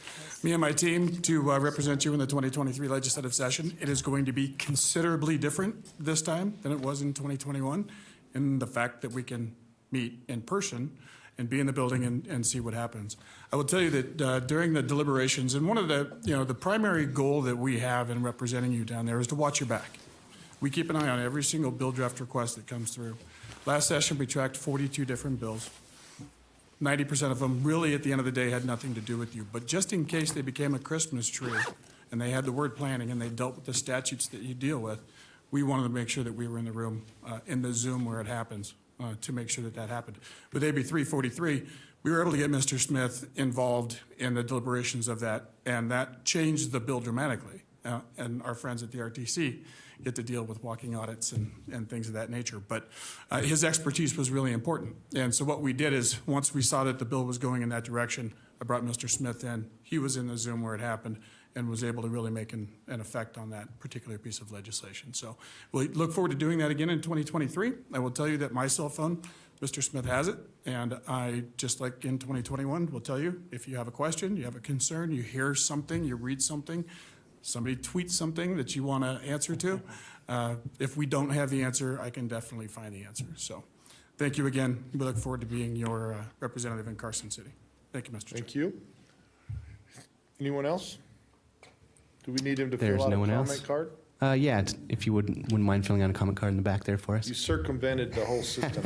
me and my team, to represent you in the 2023 legislative session. It is going to be considerably different this time than it was in 2021 in the fact that we can meet in person and be in the building and see what happens. I will tell you that during the deliberations, and one of the primary goal that we have in representing you down there is to watch your back. We keep an eye on every single bill draft request that comes through. Last session, we tracked 42 different bills. 90% of them really, at the end of the day, had nothing to do with you. But just in case they became a Christmas tree and they had the word planning and they dealt with the statutes that you deal with, we wanted to make sure that we were in the room, in the Zoom where it happens. To make sure that that happened. With AB 343, we were able to get Mr. Smith involved in the deliberations of that, and that changed the bill dramatically. And our friends at the RTC get to deal with walking audits and things of that nature. But his expertise was really important. And so what we did is, once we saw that the bill was going in that direction, I brought Mr. Smith in. He was in the Zoom where it happened and was able to really make an effect on that particular piece of legislation. So we look forward to doing that again in 2023. I will tell you that my cell phone, Mr. Smith has it, and I, just like in 2021, will tell you if you have a question, you have a concern, you hear something, you read something, somebody tweets something that you want to answer to. If we don't have the answer, I can definitely find the answer. So thank you again. We look forward to being your representative in Carson City. Thank you, Mr. Chair. Thank you. Anyone else? Do we need him to There's fill out no a one comment else. card? Yeah, if you wouldn't mind filling out a comment card in the back there for us. You circumvented the whole system.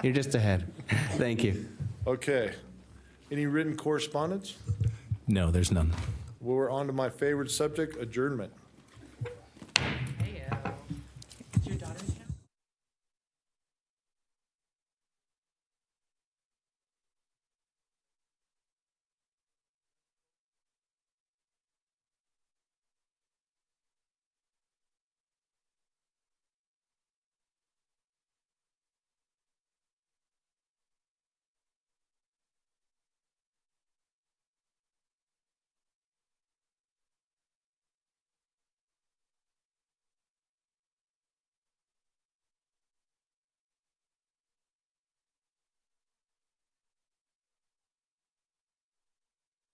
You're just ahead. Thank you. Okay. Any written correspondence? No, there's none. Well, we're on to my favorite subject, adjournment.